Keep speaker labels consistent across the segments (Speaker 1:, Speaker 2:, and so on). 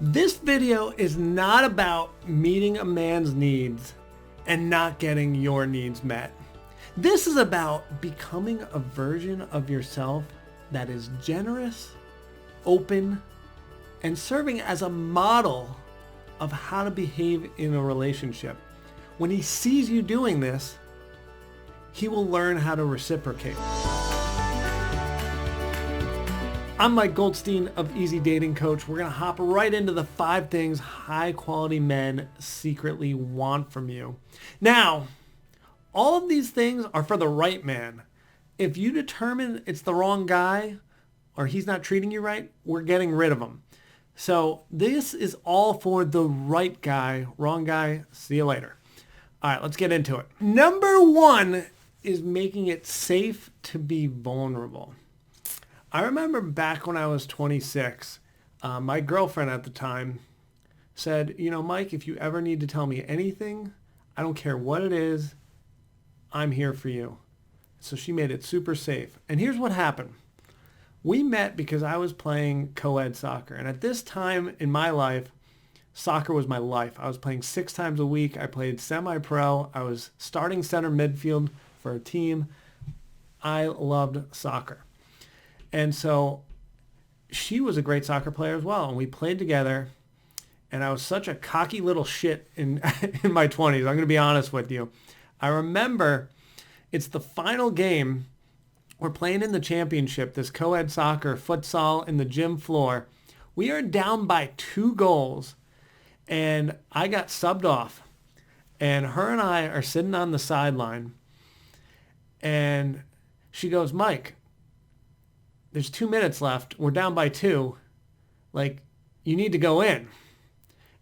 Speaker 1: This video is not about meeting a man's needs and not getting your needs met. This is about becoming a version of yourself that is generous, open, and serving as a model of how to behave in a relationship. When he sees you doing this, he will learn how to reciprocate. I'm Mike Goldstein of Easy Dating Coach. We're going to hop right into the 5 things high quality men secretly want from you. Now, all of these things are for the right man. If you determine it's the wrong guy or he's not treating you right, we're getting rid of him. So this is all for the right guy. Wrong guy, see you later. All right, let's get into it. Number 1 is making it safe to be vulnerable. I remember back when I was 26, my girlfriend at the time said, Mike, if you ever need to tell me anything, I don't care what it is, I'm here for you. So she made it super safe. And here's what happened. We met because I was playing co-ed soccer. And at this time in my life, soccer was my life. I was playing 6 times a week. I played semi-pro. I was starting center midfield for a team. I loved soccer. And so she was a great soccer player as well. And we played together. And I was such a cocky little shit in in my 20s. I'm going to be honest with you. I remember it's the final game. We're playing in the championship, this co-ed soccer, futsal in the gym floor. We are down by 2 goals. And I got subbed off. And her and I are sitting on the sideline. And she goes, Mike, there's 2 minutes left. We're down by 2. You need to go in.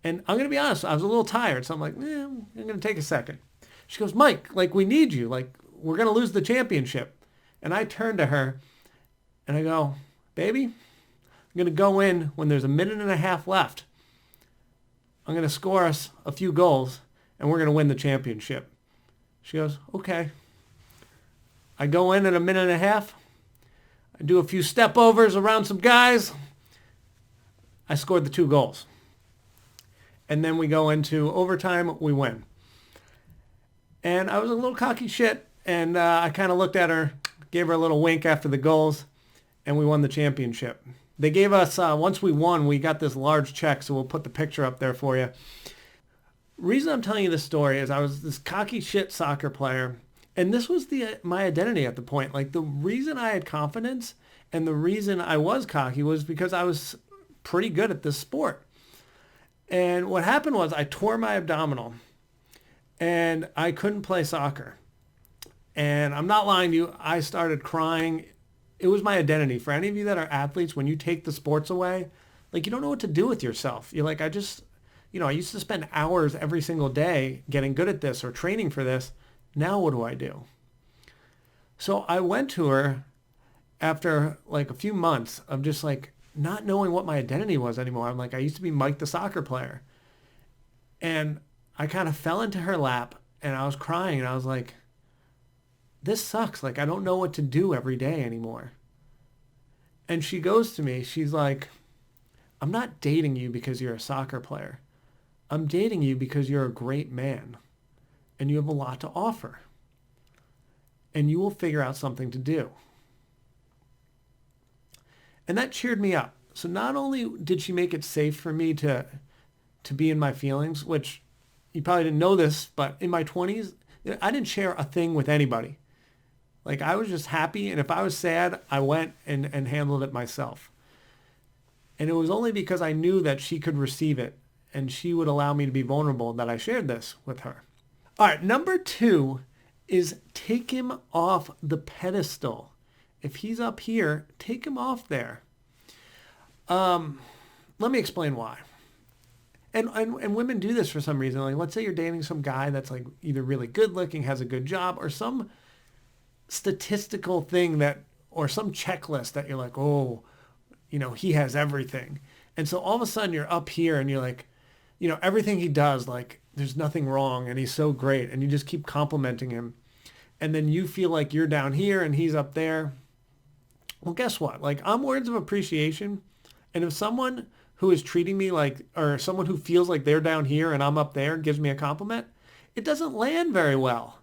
Speaker 1: And I'm going to be honest, I was a little tired. So I'm like, I'm going to take a second. She goes, Mike, we need you. We're going to lose the championship. And I turn to her and I go, baby, I'm going to go in when there's 1.5 minutes left. I'm going to score us a few goals and we're going to win the championship. She goes, okay. I go in at 1.5 minutes. I do a few step overs around some guys. I scored the 2 goals. And then we go into overtime. We win. And I was a little cocky shit. And I kind of looked at her, gave her a little wink after the goals, and we won the championship. They gave us, once we won, we got this large check, so we'll put the picture up there for you. Reason I'm telling you this story is I was this cocky shit soccer player, and this was my identity at the point. The reason I had confidence and the reason I was cocky was because I was pretty good at this sport. And what happened was I tore my abdominal, and I couldn't play soccer. And I'm not lying to you, I started crying. It was my identity. For any of you that are athletes, when you take the sports away, you don't know what to do with yourself. You're like, I used to spend hours every single day getting good at this or training for this. Now what do I do? So I went to her after a few months of just not knowing what my identity was anymore. I'm I used to be Mike the soccer player. And I kind of fell into her lap and I was crying and I was like, this sucks. I don't know what to do every day anymore. And she goes to me, she's like, I'm not dating you because you're a soccer player. I'm dating you because you're a great man and you have a lot to offer. And you will figure out something to do. And that cheered me up. So not only did she make it safe for me to be in my feelings, which you probably didn't know this, but in my 20s, I didn't share a thing with anybody. I was just happy, and if I was sad, I went and handled it myself. And it was only because I knew that she could receive it, and she would allow me to be vulnerable that I shared this with her. All right, number 2 is take him off the pedestal. If he's up here, take him off there. Let me explain why. And women do this for some reason. Let's say you're dating some guy that's either really good looking, has a good job, or some statistical thing or some checklist that you're he has everything. And so all of a sudden you're up here and you're everything he does, there's nothing wrong and he's so great. And you just keep complimenting him. And then you feel like you're down here and he's up there. Well, guess what? I'm words of appreciation. And if someone who is treating me like, or someone who feels like they're down here and I'm up there gives me a compliment, it doesn't land very well.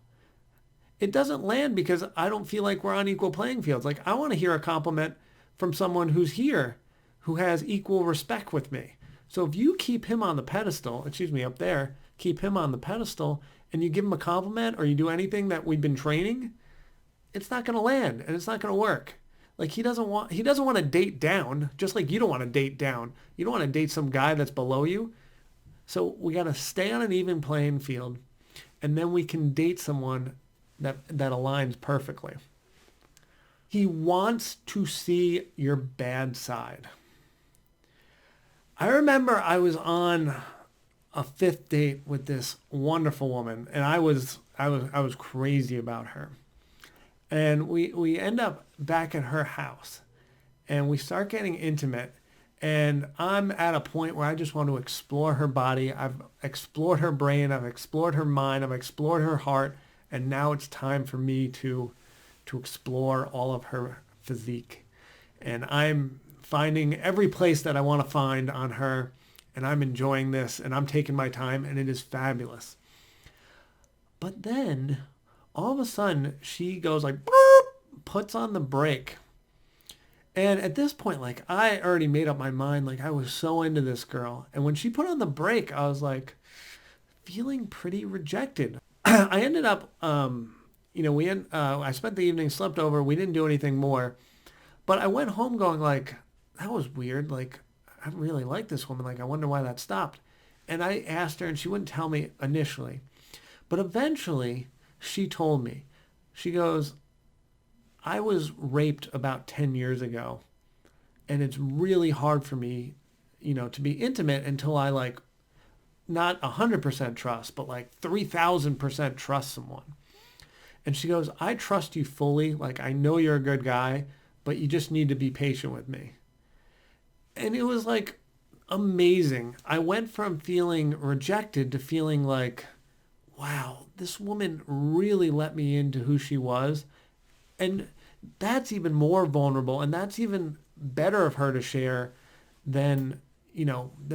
Speaker 1: It doesn't land because I don't feel like we're on equal playing fields. Like, I want to hear a compliment from someone who's here, who has equal respect with me. So if you keep him on the pedestal, up there, keep him on the pedestal, and you give him a compliment or you do anything that we've been training, it's not going to land and it's not going to work. Like, he doesn't want to date down, just like you don't want to date down. You don't want to date some guy that's below you. So we got to stay on an even playing field, and then we can date someone that aligns perfectly. He wants to see your bad side. I remember I was on a 5th date with this wonderful woman, and I was crazy about her. And we end up back at her house, and we start getting intimate, and I'm at a point where I just want to explore her body. I've explored her brain, I've explored her mind, I've explored her heart, and now it's time for me to explore all of her physique. And I'm finding every place that I want to find on her, and I'm enjoying this, and I'm taking my time, and it is fabulous. But then all of a sudden she goes like, boop, puts on the brake. And at this point, like, I already made up my mind. Like, I was so into this girl. And when she put on the brake, I was like feeling pretty rejected. I ended up, I spent the evening, slept over. We didn't do anything more. But I went home going like, that was weird. Like, I really like this woman. Like, I wonder why that stopped. And I asked her, and she wouldn't tell me initially. But eventually, she told me. She goes, I was raped about 10 years ago, and it's really hard for me, to be intimate until I, like, not 100% trust, but like 3,000% trust someone. And she goes, I trust you fully. Like, I know you're a good guy, but you just need to be patient with me. And it was like amazing. I went from feeling rejected to feeling like, wow, this woman really let me into who she was. And that's even more vulnerable, and that's even better of her to share than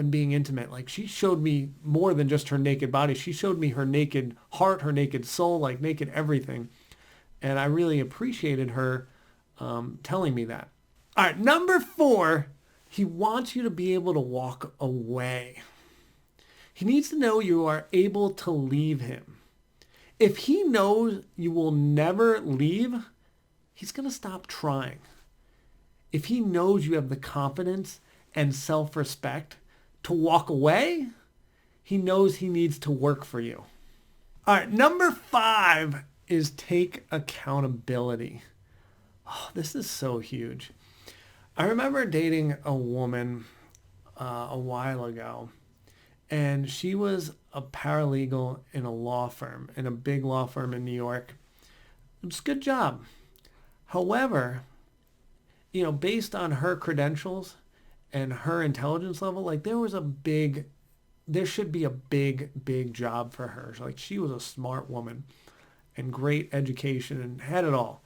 Speaker 1: being intimate. Like, she showed me more than just her naked body. She showed me her naked heart, her naked soul, like naked everything. And I really appreciated her telling me that. All right, number 4, he wants you to be able to walk away. He needs to know you are able to leave him. If he knows you will never leave, he's going to stop trying. If he knows you have the confidence and self-respect to walk away, he knows he needs to work for you. All right, number 5 is take accountability. Oh, this is so huge. I remember dating a woman a while ago, and she was a paralegal in a law firm, in a big law firm in New York. It was a good job. However, based on her credentials and her intelligence level, like, there should be a big job for her. Like, she was a smart woman and great education and had it all.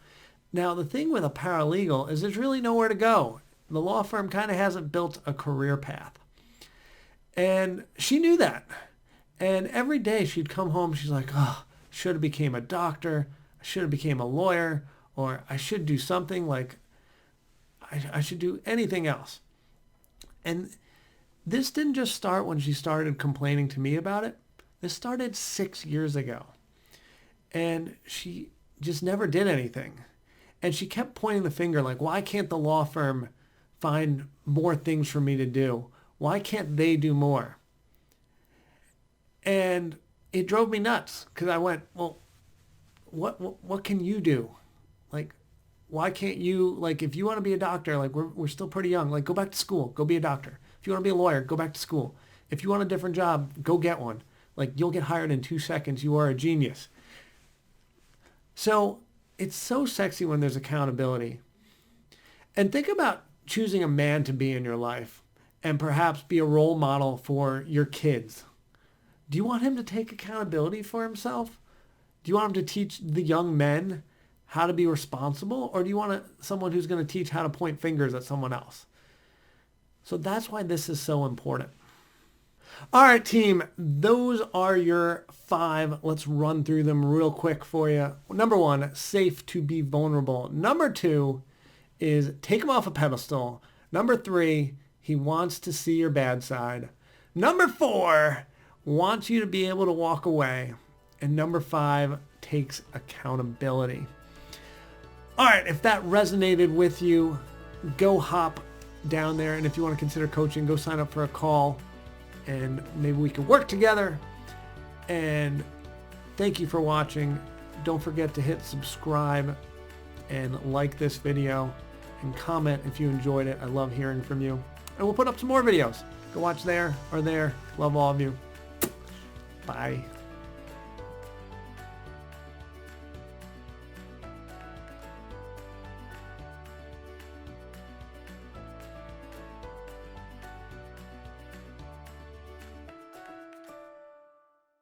Speaker 1: Now, the thing with a paralegal is there's really nowhere to go. The law firm kind of hasn't built a career path. And she knew that. And every day she'd come home, she's like, oh, I should have became a doctor. I should have became a lawyer. Or I should do something, like, I should do anything else. And this didn't just start when she started complaining to me about it. This started 6 years ago. And she just never did anything. And she kept pointing the finger like, why can't the law firm find more things for me to do? Why can't they do more? And it drove me nuts because I went, well, what can you do? Like, why can't you, like, if you want to be a doctor, like, we're still pretty young, like, go back to school, go be a doctor. If you want to be a lawyer, go back to school. If you want a different job, go get one. Like, you'll get hired in 2 seconds. You are a genius. So it's so sexy when there's accountability. And think about choosing a man to be in your life and perhaps be a role model for your kids. Do you want him to take accountability for himself? Do you want him to teach the young men how to be responsible? Or do you want someone who's going to teach how to point fingers at someone else? So that's why this is so important. All right, team, those are your 5. Let's run through them real quick for you. Number 1, safe to be vulnerable. Number 2 is take him off a pedestal. Number 3, he wants to see your bad side. Number 4, wants you to be able to walk away. And number 5, takes accountability. All right, if that resonated with you, go hop down there. And if you want to consider coaching, go sign up for a call and maybe we can work together. And thank you for watching. Don't forget to hit subscribe and like this video and comment if you enjoyed it. I love hearing from you. And we'll put up some more videos. Go watch there or there. Love all of you. Bye.